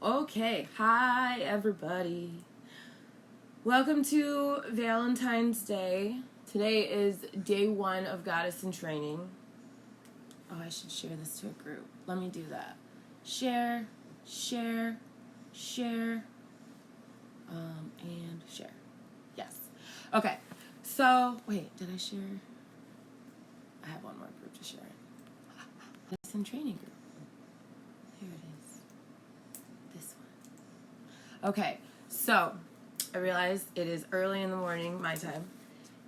Okay, hi everybody. Welcome to Valentine's Day. Today is day 1 of Goddess in Training. Oh, I should share this to a group. Let me do that. Share, and share. Yes. Okay, so, wait, did I share? I have one more group to share. Goddess in Training group. Here it is. This one. Okay, so I realized it is early in the morning, my time,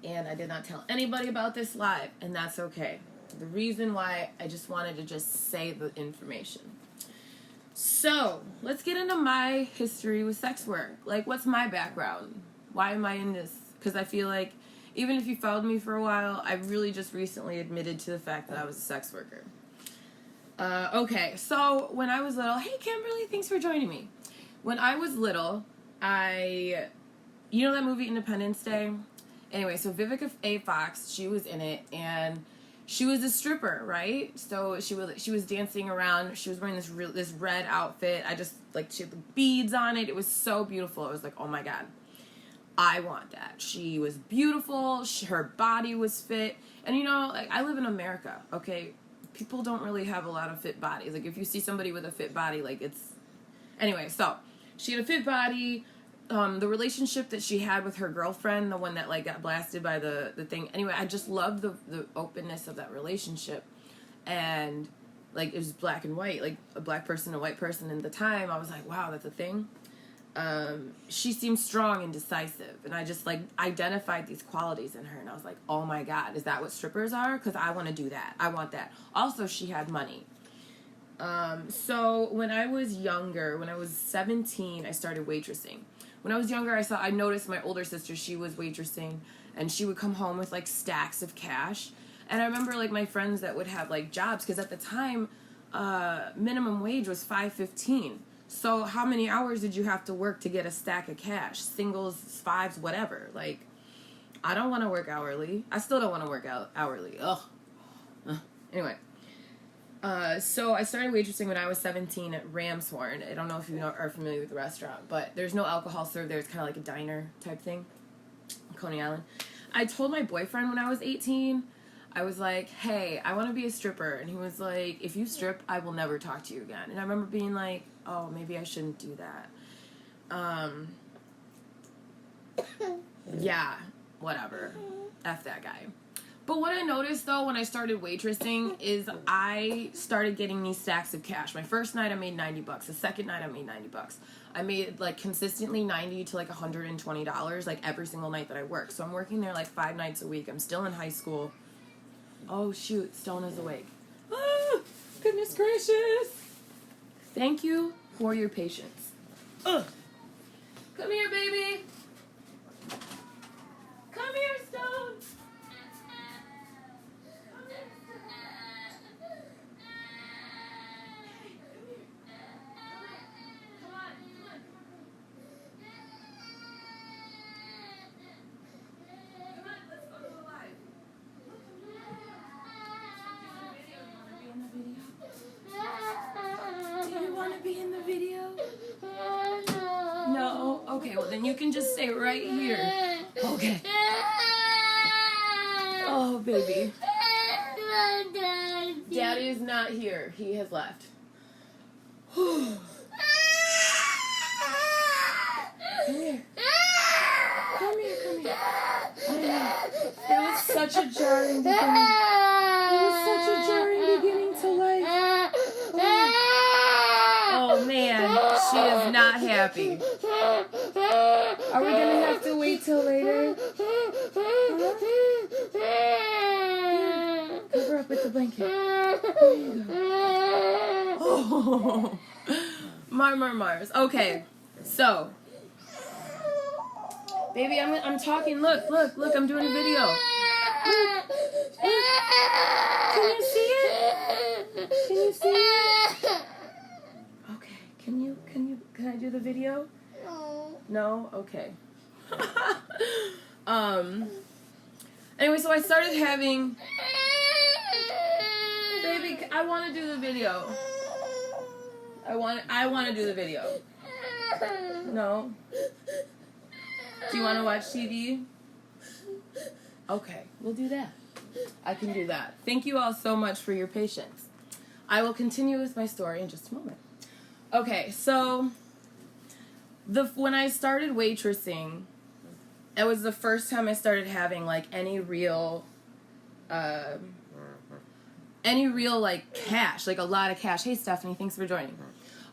and I did not tell anybody about this live, and that's okay. The reason why I just wanted to just say the information. So, let's get into my history with sex work. Like, what's my background? Why am I in this? Because I feel like, even if you followed me for a while, I really just recently admitted to the fact that I was a sex worker. Okay, so when I was little, hey Kimberly, thanks for joining me. When I was little, you know that movie Independence Day? Anyway, so Vivica A. Fox, she was in it, and she was a stripper, right? So she was dancing around. She was wearing this red outfit. She had the beads on it. It was so beautiful. It was like, oh my god, I want that. She was beautiful. Her body was fit, and like I live in America. Okay, people don't really have a lot of fit bodies. Like if you see somebody with a fit body, anyway. So she had a fit body. The relationship that she had with her girlfriend, the one that got blasted by the thing. Anyway, I just loved the openness of that relationship, and it was black and white, like a black person and a white person. And at the time, I was like, wow, that's a thing. She seemed strong and decisive, and I just identified these qualities in her, and I was like, oh my god, is that what strippers are? Because I want to do that. I want that. Also, she had money. So when I was younger, when I was 17, I started waitressing. When I was younger, I noticed my older sister, she was waitressing, and she would come home with stacks of cash. And I remember my friends that would have jobs, because at the time, minimum wage was $5.15. So how many hours did you have to work to get a stack of cash? Singles, fives, whatever. I don't want to work hourly. I still don't want to work hourly. Ugh. Anyway. So I started waitressing when I was 17 at Ramshorn. I don't know if you are familiar with the restaurant, but there's no alcohol served there. It's kind of like a diner type thing in Coney Island. I told my boyfriend when I was 18, I was like, hey, I want to be a stripper. And he was like, if you strip, I will never talk to you again. And I remember being like, oh, maybe I shouldn't do that. Yeah, whatever. F that guy. But what I noticed, though, when I started waitressing is I started getting these stacks of cash. My first night, I made $90. The second night, I made $90. I made, consistently $90 to, $120, every single night that I work. So I'm working there, 5 nights a week. I'm still in high school. Oh, shoot. Stone is awake. Ah, goodness gracious. Thank you for your patience. Ugh. Come here, baby. Come here, Stone. Okay, well then you can just stay right here. Okay. Oh, baby. Daddy is not here. He has left. Come here. Come here. It was such a jarring beginning. To life. Oh man, she is not happy. Are we gonna have to wait till later? Cover up with the blanket. There you go. Oh, Mars. Okay, so, baby, I'm talking. Look, I'm doing a video. Look. Can you see it? Okay. Can I do the video? No? Okay. Anyway, so I started having... Baby, I want to do the video. I want to do the video. No? Do you want to watch TV? Okay, we'll do that. I can do that. Thank you all so much for your patience. I will continue with my story in just a moment. Okay, so when I started waitressing, it was the first time I started having like any real like cash, like a lot of cash. Hey Stephanie, thanks for joining.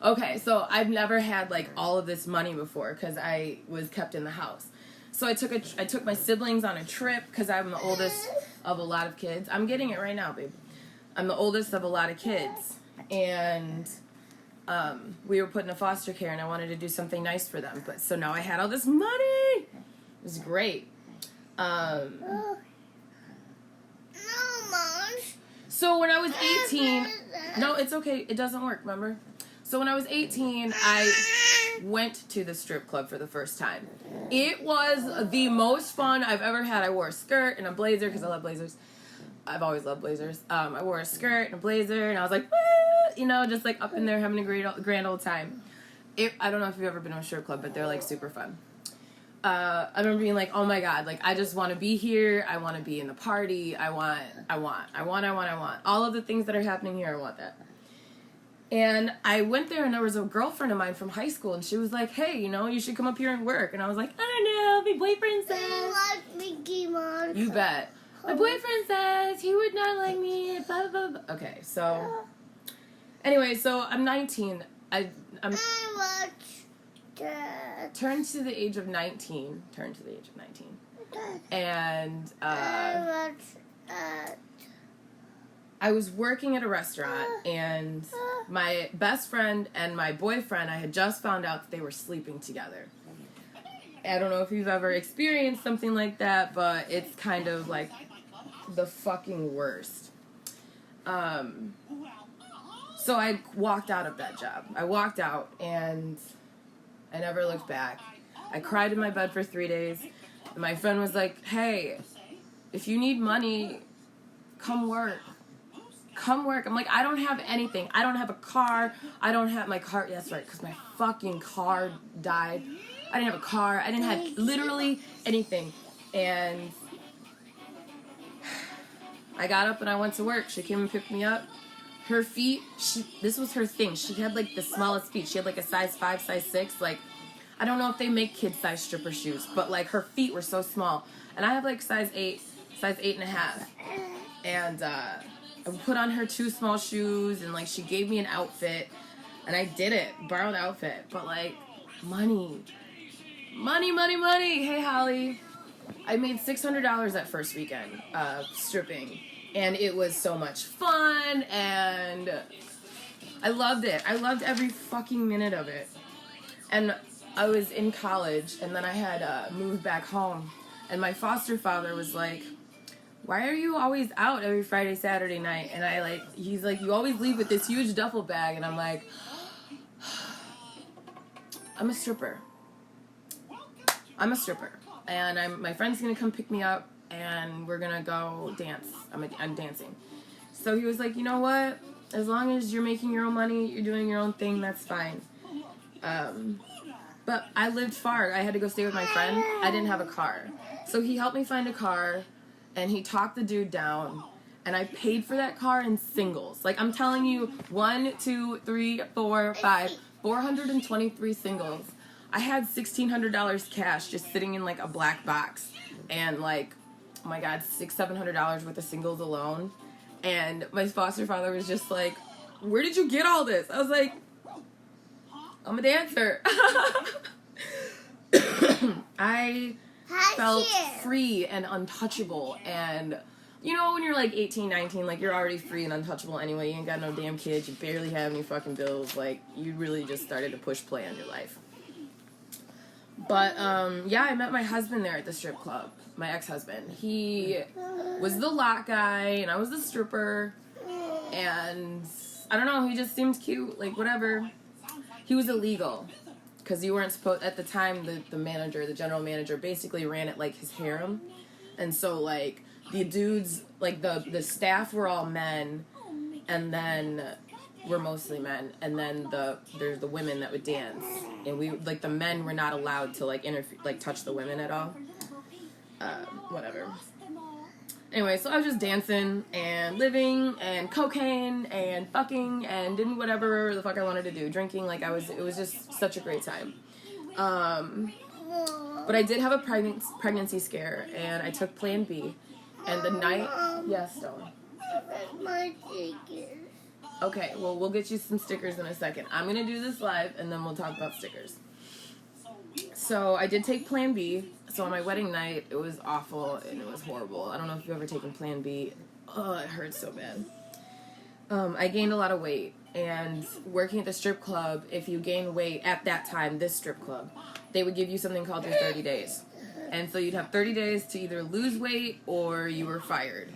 Okay, so I've never had like all of this money before because I was kept in the house. So I took my siblings on a trip because I'm the oldest of a lot of kids. I'm getting it right now, babe. I'm the oldest of a lot of kids, and we were put in a foster care, and I wanted to do something nice for them. But so now I had all this money. It was great. No, Mom. So when I was 18, no, it's okay. It doesn't work, remember? So when I was 18, I went to the strip club for the first time. It was the most fun I've ever had. I wore a skirt and a blazer because I love blazers. I've always loved blazers. I wore a skirt and a blazer, and I was like, woo! You know, just like up in there having a grand old time. I don't know if you've ever been to a strip club, but they're like super fun. I remember being like, oh my God, like I just want to be here. I want to be in the party. I want. All of the things that are happening here, I want that. And I went there, and there was a girlfriend of mine from high school, and she was like, hey, you know, you should come up here and work. And I was like, I don't know, my boyfriend says. I like Mickey Mouse. You bet. My boyfriend says he would not like me, blah, blah, blah. Okay, so, anyway, so I'm 19. I'm turned to the age of 19. And, I was working at a restaurant, and my best friend and my boyfriend, I had just found out that they were sleeping together. I don't know if you've ever experienced something like that, but it's kind of like the fucking worst. So I walked out of that job. I walked out, and I never looked back. I cried in my bed for 3 days. And my friend was like, hey, if you need money, come work. Come work. I'm like, I don't have anything. I don't have a car. I don't have my car. Yeah, that's right, because my fucking car died. I didn't have a car. I didn't have literally anything. And I got up and I went to work. She came and picked me up. Her feet, this was her thing. She had like the smallest feet. She had like a size 5, size 6. Like, I don't know if they make kid-size stripper shoes, but like her feet were so small. And I have like size 8, size 8.5. And I put on her 2 small shoes, and like she gave me an outfit, and I did it, borrowed outfit. But like, money. Hey Holly. I made $600 that first weekend stripping, and it was so much fun, and I loved it. I loved every fucking minute of it. And I was in college, and then I had moved back home, and my foster father was like, why are you always out every Friday, Saturday night? And he's like, you always leave with this huge duffel bag. And I'm like, I'm a stripper. And my friend's going to come pick me up, and we're going to go dance. I'm dancing. So he was like, you know what? As long as you're making your own money, you're doing your own thing, that's fine. But I lived far. I had to go stay with my friend. I didn't have a car. So he helped me find a car. And he talked the dude down, and I paid for that car in singles. Like, I'm telling you, 1, 2, 3, 4, 5, 423 singles. I had $1,600 cash just sitting in, like, a black box. And, like, oh my God, $600-700 worth of singles alone. And my foster father was just like, where did you get all this? I was like, I'm a dancer. I felt free and untouchable, and you know, when you're like 18, 19, like you're already free and untouchable anyway. You ain't got no damn kids, you barely have any fucking bills, like you really just started to push play on your life. But yeah, I met my husband there at the strip club, my ex-husband. He was the lot guy and I was the stripper, and I don't know, he just seemed cute, like whatever. He was illegal. Because you weren't supposed, at the time, the general manager, basically ran it like his harem. And so, like, the dudes, like, the staff were all men, and then were mostly men, and then there's the women that would dance, and we like the men were not allowed to like touch the women at all. Whatever. Anyway, so I was just dancing and living and cocaine and fucking and doing whatever the fuck I wanted to do, drinking. Like it was just such a great time. But I did have a pregnancy scare, and I took Plan B. And the night, yes, Stone. My stickers. Okay, well, we'll get you some stickers in a second. I'm gonna do this live, and then we'll talk about stickers. So I did take Plan B. So on my wedding night, it was awful and it was horrible. I don't know if you've ever taken Plan B. Oh, it hurts so bad. I gained a lot of weight, and working at the strip club, if you gain weight at that time, this strip club, they would give you something called your 30 days. And so you'd have 30 days to either lose weight or you were fired.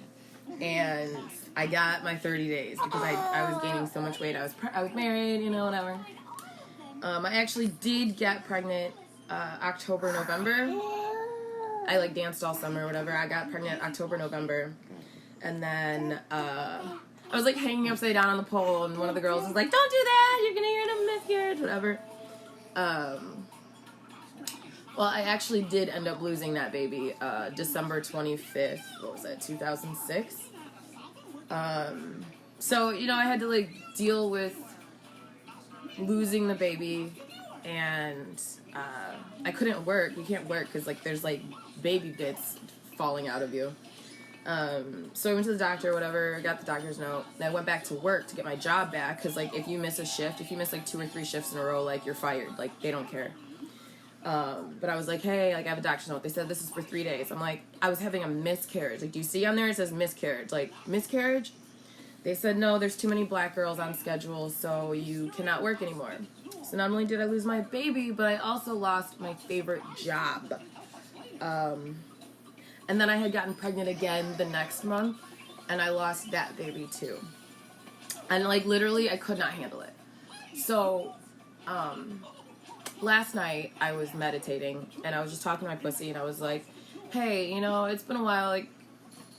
And I got my 30 days because I was gaining so much weight. I was married, you know, whatever. I actually did get pregnant October, November. I like danced all summer or whatever. I got pregnant October, November. And then I was like hanging upside down on the pole, and one of the girls was like, "Don't do that, you're gonna hear a miscarriage," whatever. Well, I actually did end up losing that baby December 25th, what was that, 2006? So, you know, I had to like deal with losing the baby, and I couldn't work. You can't work because like there's like baby bits falling out of you. So I went to the doctor, whatever, got the doctor's note. Then I went back to work to get my job back because like if you miss a shift, if you miss like 2 or 3 shifts in a row, like you're fired. Like they don't care. But I was like, hey, like I have a doctor's note. They said this is for 3 days. I'm like, I was having a miscarriage. Like, do you see on there it says miscarriage? Like, miscarriage? They said, no, there's too many black girls on schedule, so you cannot work anymore. So not only did I lose my baby, but I also lost my favorite job. And then I had gotten pregnant again the next month, and I lost that baby too. And like literally, I could not handle it. So, last night I was meditating, and I was just talking to my pussy, and I was like, hey, you know, it's been a while, like,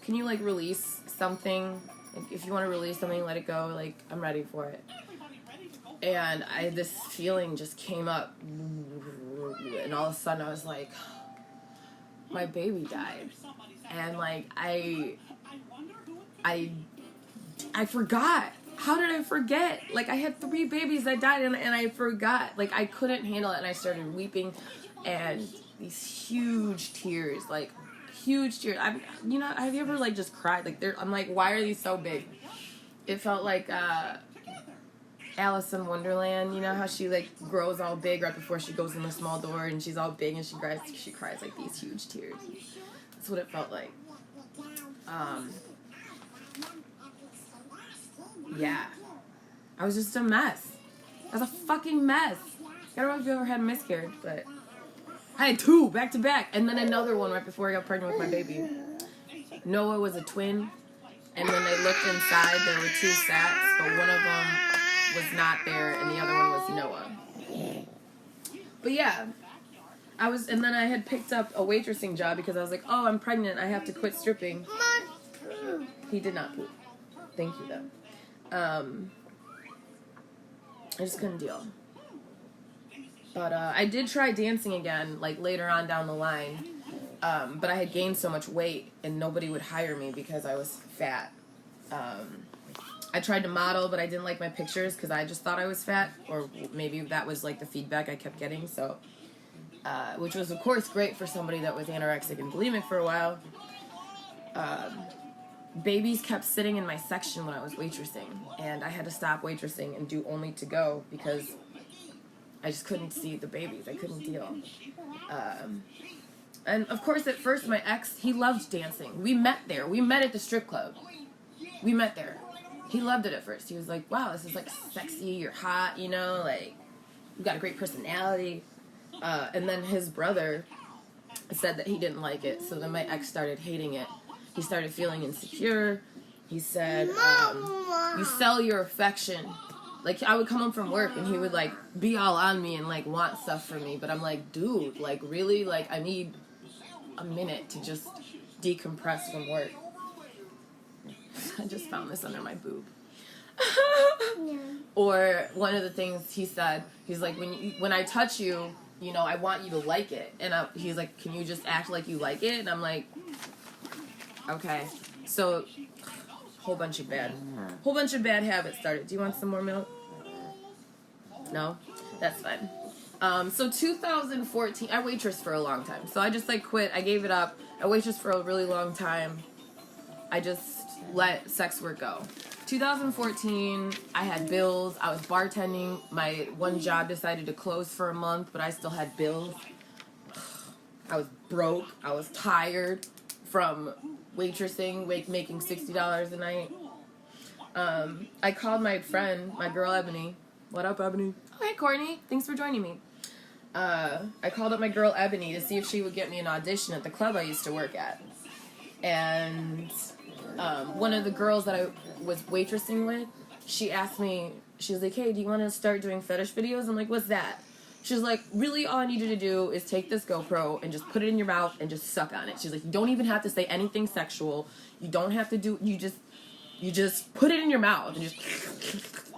can you like release something? Like, if you want to release something, let it go. Like, I'm ready for it. And this feeling just came up, and all of a sudden I was like, my baby died. And like I forgot. How did I forget? Like, I had 3 babies that died, and I forgot. Like, I couldn't handle it, and I started weeping, and these huge tears, like huge tears. You know, have you ever like just cried? Like, I'm like, why are these so big? It felt like Alice in Wonderland. You know how she like grows all big right before she goes in the small door, and she's all big, and she cries like these huge tears. That's what it felt like. Yeah. I was just a mess. I was a fucking mess. I don't know if you ever had a miscarriage, but I had 2 back to back, and then another one right before I got pregnant with my baby. Noah was a twin, and when they looked inside, there were 2 sacks, but one of them was not there, and the other one was Noah. But yeah, and then I had picked up a waitressing job because I was like, oh, I'm pregnant, I have to quit stripping. He did not poop. Thank you, though. I just couldn't deal. But I did try dancing again, like later on down the line. But I had gained so much weight, and nobody would hire me because I was fat. I tried to model, but I didn't like my pictures because I just thought I was fat, or maybe that was like the feedback I kept getting. So, which was of course great for somebody that was anorexic and bulimic for a while. Babies kept sitting in my section when I was waitressing, and I had to stop waitressing and do only to go because I just couldn't see the babies. I couldn't deal. And of course, at first, my ex, he loved dancing. We met there. We met at the strip club. We met there. He loved it at first. He was like, wow, this is like sexy. You're hot, you know, like you got a great personality. And then his brother said that he didn't like it. So then my ex started hating it. He started feeling insecure. He said, you sell your affection. Like, I would come home from work, and he would, like, be all on me and, like, want stuff from me. But I'm like, dude, like, really? Like, I need a minute to just decompress from work. I just found this under my boob. Yeah. Or one of the things he said, he's like, when I touch you, you know, I want you to like it. And he's like, can you just act like you like it? And I'm like, okay. So, whole bunch of bad habits started. Do you want some more milk? No? That's fine. So 2014, I waitressed for a long time. So I just like quit. I gave it up. I waitressed for a really long time. I just let sex work go. 2014, I had bills. I was bartending. My one job decided to close for a month, but I still had bills. I was broke. I was tired from waitressing, making $60 a night. I called my friend, my girl Ebony. What up, Ebony? Oh, hey, Courtney. Thanks for joining me. I called up my girl Ebony to see if she would get me an audition at the club I used to work at. And one of the girls that I was waitressing with, she asked me, she was like, hey, do you want to start doing fetish videos? I'm like, what's that? She's like, really all I need you to do is take this GoPro and just put it in your mouth and just suck on it. She's like, you don't even have to say anything sexual. You don't have to do, you just put it in your mouth and just,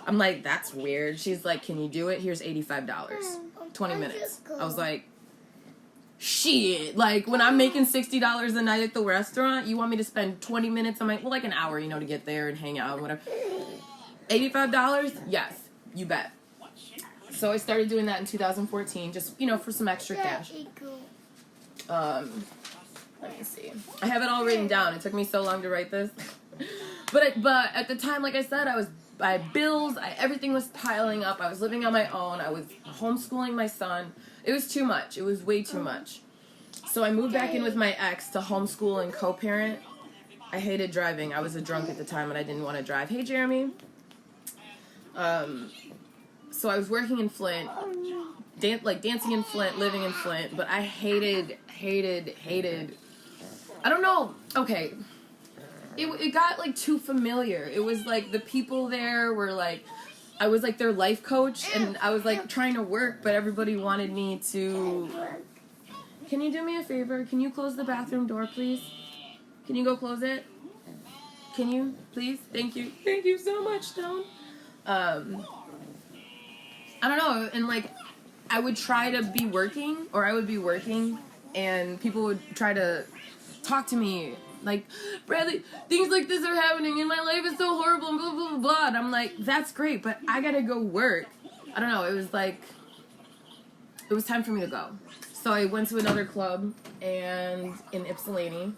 I'm like, that's weird. She's like, can you do it? Here's $85. 20 minutes. I was like, shit. Like, when I'm making $60 a night at the restaurant, you want me to spend 20 minutes on like an hour, you know, to get there and hang out and whatever. $85? Yes, you bet. So I started doing that in 2014, just, you know, for some extra cash. Let me see. I have it all written down. It took me so long to write this. But at the time, like I said, I had bills. Everything was piling up. I was living on my own. I was homeschooling my son. It was too much. It was way too much. So I moved back in with my ex to homeschool and co-parent. I hated driving. I was a drunk at the time and I didn't want to drive. Hey, Jeremy. So I was working in Flint, dancing in Flint, living in Flint, but I hated. I don't know. Okay. It got like too familiar. It was like the people there were like, I was like their life coach and I was like trying to work, but everybody wanted me to. Can you do me a favor? Can you close the bathroom door, please? Can you go close it? Can you, please? Thank you. Thank you so much, Stone. I don't know, and like, I would try to be working, or I would be working, and people would try to talk to me, like, Bradley, things like this are happening, and my life is so horrible, and blah, blah, blah, blah, and I'm like, that's great, but I gotta go work. I don't know, it was like, it was time for me to go. So I went to another club, and in Ypsilanti,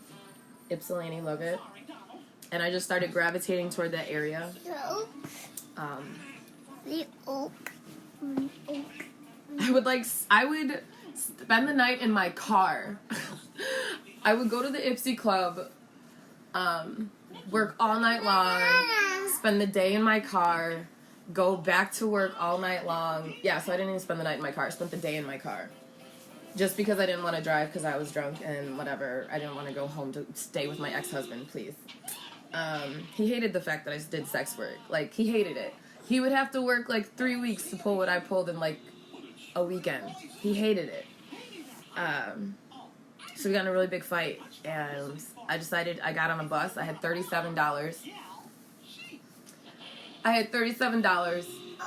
love it, and I just started gravitating toward that area. The oak. I would spend the night in my car. I would go to the Ipsy Club, work all night long, spend the day in my car, go back to work all night long. Yeah, so I didn't even spend the night in my car. I spent the day in my car. Just because I didn't want to drive because I was drunk and whatever. I didn't want to go home to stay with my ex-husband, please. He hated the fact that I did sex work. Like, he hated it. He would have to work like 3 weeks to pull what I pulled in like a weekend. He hated it. So we got in a really big fight, and I decided, I got on a bus. I had $37.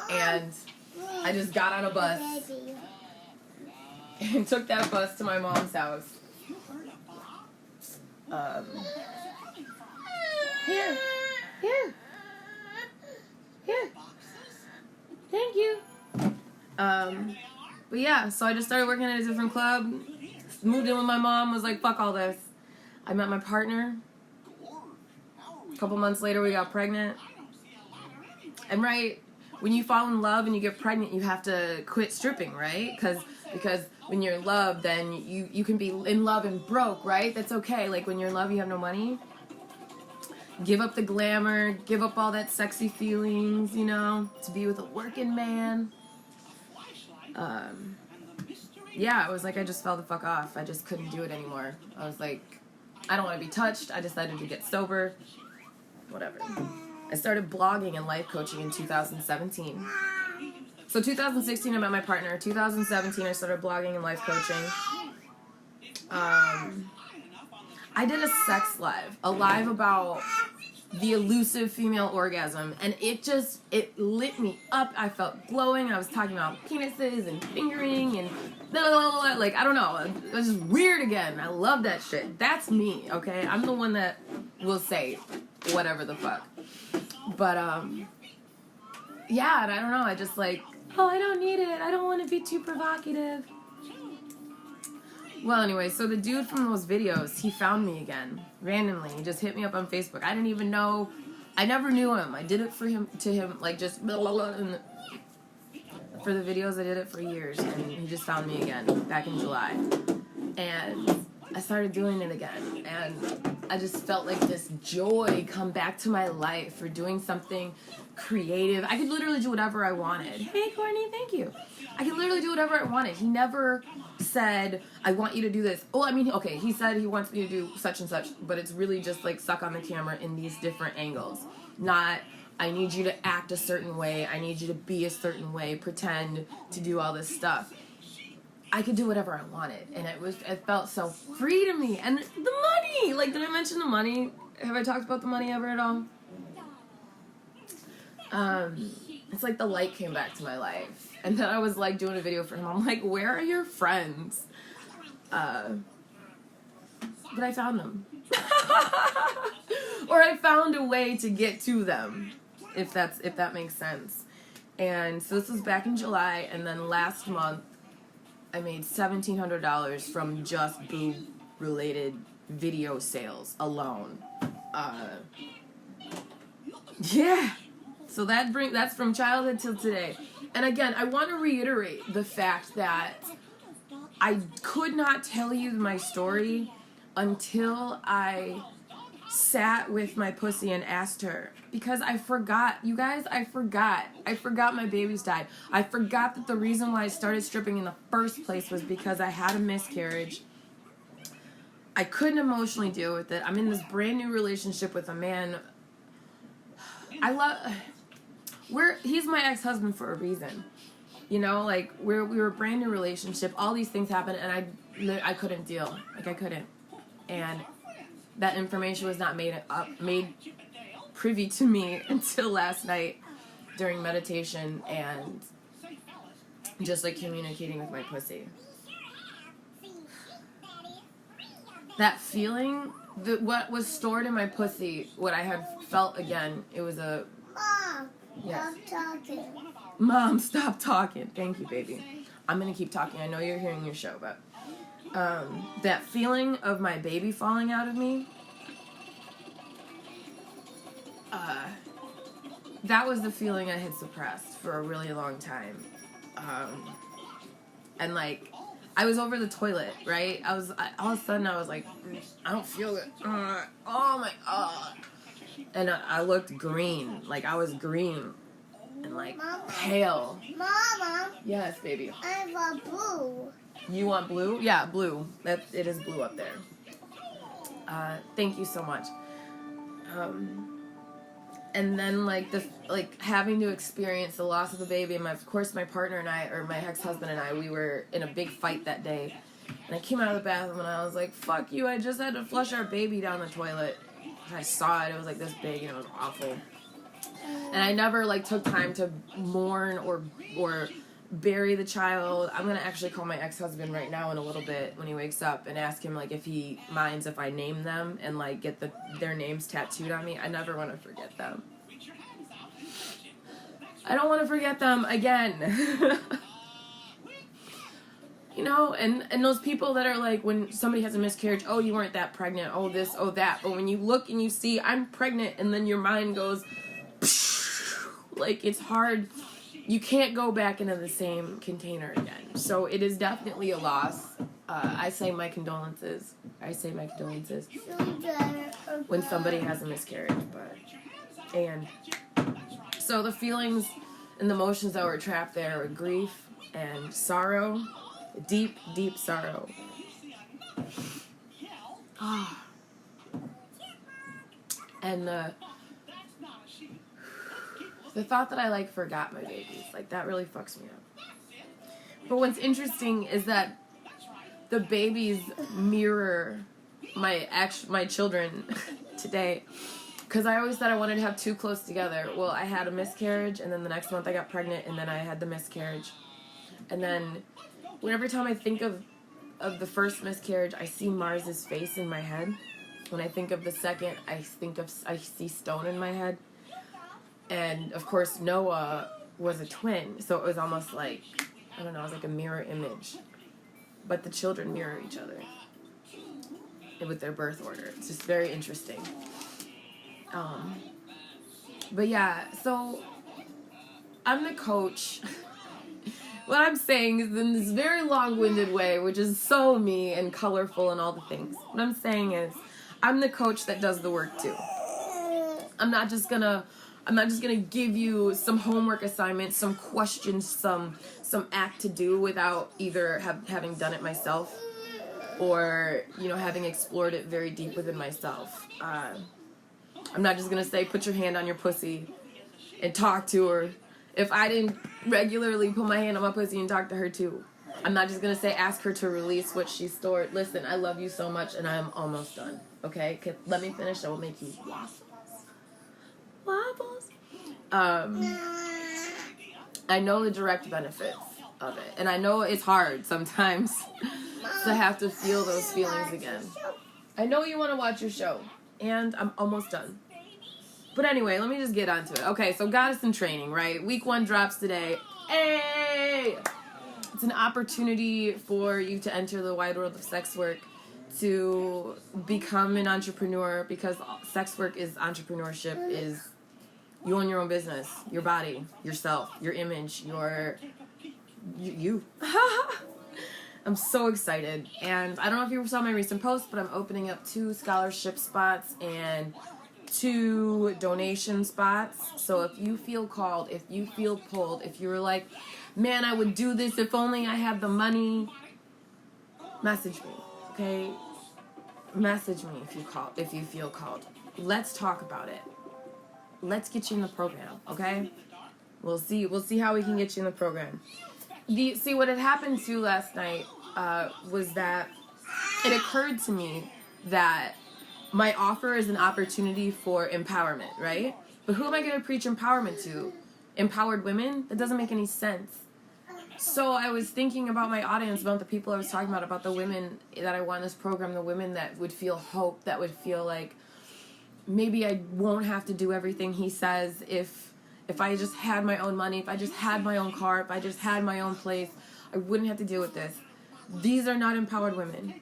And I just got on a bus and took that bus to my mom's house. Here. Thank you. But yeah, so I just started working at a different club, moved in with my mom, was like, fuck all this. I met my partner. A couple months later, we got pregnant. And right, when you fall in love and you get pregnant, you have to quit stripping, right? Because when you're in love, then you can be in love and broke, right? That's okay. Like, when you're in love, you have no money. Give up the glamour, give up all that sexy feelings, you know, to be with a working man. Yeah, it was like I just fell the fuck off. I just couldn't do it anymore. I was like, I don't want to be touched. I decided to get sober. Whatever. I started blogging and life coaching in 2017. So 2016, I met my partner. 2017, I started blogging and life coaching. I did a sex live. A live about the elusive female orgasm, and it lit me up. I felt glowing. I was talking about penises and fingering and blah, blah, blah, like, I don't know, it was just weird again. I love that shit. That's me, okay? I'm the one that will say whatever the fuck. But yeah, and I don't know, I just like, oh, I don't need it, I don't want to be too provocative. Well, anyway, so the dude from those videos, he found me again, randomly. He just hit me up on Facebook. I didn't even know, I never knew him. I did it for him, like, just blah, blah, blah, and for the videos, I did it for years, and he just found me again, back in July. And I started doing it again, and I just felt like this joy come back to my life for doing something creative. I could literally do whatever I wanted. Hey, Courtney, thank you. I could literally do whatever I wanted. He never said, I want you to do this. Oh, I mean, okay, he said he wants me to do such and such, but it's really just like suck on the camera in these different angles. Not, I need you to act a certain way, I need you to be a certain way, pretend to do all this stuff. I could do whatever I wanted, and it felt so free to me. And the money, like, did I mention the money? Have I talked about the money ever at all? It's like the light came back to my life. And then I was like doing a video for him. I'm like, where are your friends? But I found them. Or I found a way to get to them, if that makes sense. And so this was back in July, and then last month I made $1,700 from just boob related video sales alone. Yeah. So that's from childhood till today. And again, I want to reiterate the fact that I could not tell you my story until I sat with my pussy and asked her. Because I forgot. You guys, I forgot. I forgot my babies died. I forgot that the reason why I started stripping in the first place was because I had a miscarriage. I couldn't emotionally deal with it. I'm in this brand new relationship with a man. He's my ex-husband for a reason. You know, like, we were a brand new relationship. All these things happened, and I couldn't deal. Like, I couldn't. And that information was not made privy to me until last night during meditation and just, like, communicating with my pussy. That feeling, what was stored in my pussy, what I had felt again, it was a... Mom, yes. stop talking. Mom, stop talking. Thank you, baby. I'm going to keep talking. I know you're hearing your show, but that feeling of my baby falling out of me, that was the feeling I had suppressed for a really long time. And, like, I was over the toilet, right? All of a sudden I was like, I don't feel it. Oh my God. And I looked green. Like, I was green. And, like, Mama. pale. Mama, Yes, baby. I want blue. You want blue? Yeah, blue. It is blue up there. Thank you so much. And then, like, having to experience the loss of the baby, and of course my partner and I, or my ex-husband and I, we were in a big fight that day. And I came out of the bathroom and I was like, fuck you, I just had to flush our baby down the toilet. And I saw it was like this big and it was awful. And I never, like, took time to mourn or bury the child. I'm gonna actually call my ex-husband right now in a little bit when he wakes up and ask him, like, if he minds if I name them and, like, get their names tattooed on me. I never want to forget them. I don't want to forget them again. You know, and those people that are like, when somebody has a miscarriage, oh, you weren't that pregnant, oh, this, oh, that. But when you look and you see, I'm pregnant, and then your mind goes, like, it's hard. You can't go back into the same container again. So it is definitely a loss. I say my condolences. When somebody has a miscarriage. And so the feelings and the emotions that were trapped there were grief and sorrow. Deep, deep sorrow. And the thought that I, like, forgot my babies, like, that really fucks me up. But what's interesting is that the babies mirror my children today, because I always said I wanted to have two close together. Well, I had a miscarriage, and then the next month I got pregnant, and then I had the miscarriage. And then every time I think of the first miscarriage, I see Mars's face in my head. When I think of the second, I see Stone in my head. And of course, Noah was a twin, so it was almost like, I don't know, it was like a mirror image. But the children mirror each other with their birth order. It's just very interesting. But yeah, so I'm the coach. What I'm saying is in this very long-winded way, which is so me and colorful and all the things. What I'm saying is, I'm the coach that does the work too. I'm not just gonna give you some homework assignments, some questions, some act to do without either having done it myself or, having explored it very deep within myself. I'm not just gonna say, put your hand on your pussy and talk to her if I didn't regularly put my hand on my pussy and talk to her too. I'm not just gonna say, ask her to release what she stored. Listen, I love you so much and I'm almost done. Okay? Let me finish. I will make you waffles. I know the direct benefits of it. And I know it's hard sometimes to have to feel those feelings again. I know you want to watch your show. And I'm almost done. But anyway, let me just get onto it. Okay, so Goddess in Training, right? Week 1 drops today. Hey! It's an opportunity for you to enter the wide world of sex work, to become an entrepreneur, because sex work is entrepreneurship, is you own your own business, your body, yourself, your image, you. I'm so excited. And I don't know if you saw my recent post, but I'm opening up 2 scholarship spots and 2 donation spots. So if you feel called, if you feel pulled, if you're like, man, I would do this if only I had the money, message me, okay? Message me if you feel called. Let's talk about it. Let's get you in the program, okay? We'll see how we can get you in the program. See, what had happened too last night was that it occurred to me that my offer is an opportunity for empowerment, right? But who am I going to preach empowerment to? Empowered women? That doesn't make any sense. So I was thinking about my audience, about the people I was talking about the women that I want in this program, the women that would feel hope, that would feel like maybe I won't have to do everything he says if I just had my own money, if I just had my own car, if I just had my own place, I wouldn't have to deal with this. These are not empowered women,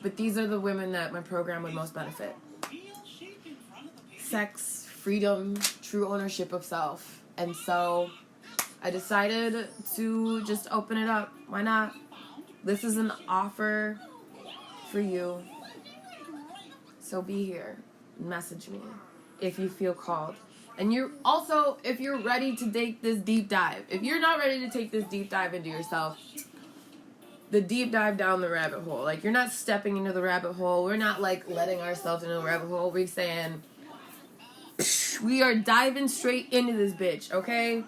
but these are the women that my program would most benefit. Sex, freedom, true ownership of self. And so I decided to just open it up. Why not? This is an offer for you. So be here. Message me if you feel called. And you're also, if you're ready to take this deep dive. If you're not ready to take this deep dive into yourself, the deep dive down the rabbit hole. Like, you're not stepping into the rabbit hole. We're not, like, letting ourselves into the rabbit hole. We're saying, we are diving straight into this bitch, okay?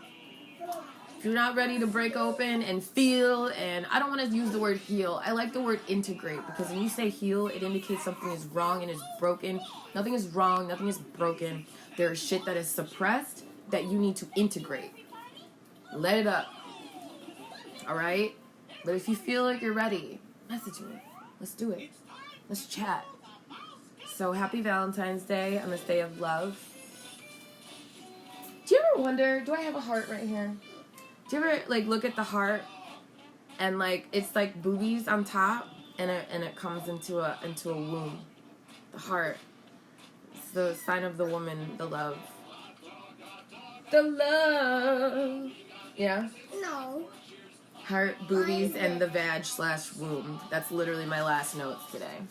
If you're not ready to break open and feel, and I don't want to use the word heal. I like the word integrate, because when you say heal, it indicates something is wrong and is broken. Nothing is wrong. Nothing is broken. There is shit that is suppressed that you need to integrate. Let it up. All right? But if you feel like you're ready, message me. Let's do it. Let's chat. So happy Valentine's Day on this day of love. Do you ever wonder, do I have a heart right here? Do you ever, like, look at the heart and, like, it's like boobies on top and it comes into a womb. The heart. It's the sign of the woman, the love. The love. Yeah? No. Heart, boobies, and the vag/womb. That's literally my last notes today.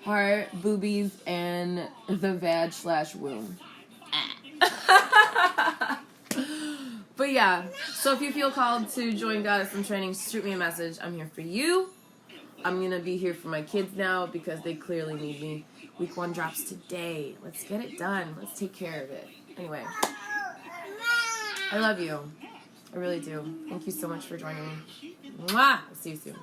Heart, boobies, and the vag/womb. But yeah, so if you feel called to join Goddess in Training, shoot me a message. I'm here for you. I'm going to be here for my kids now because they clearly need me. Week 1 drops today. Let's get it done. Let's take care of it. Anyway, I love you. I really do. Thank you so much for joining me. Mwah! I'll see you soon.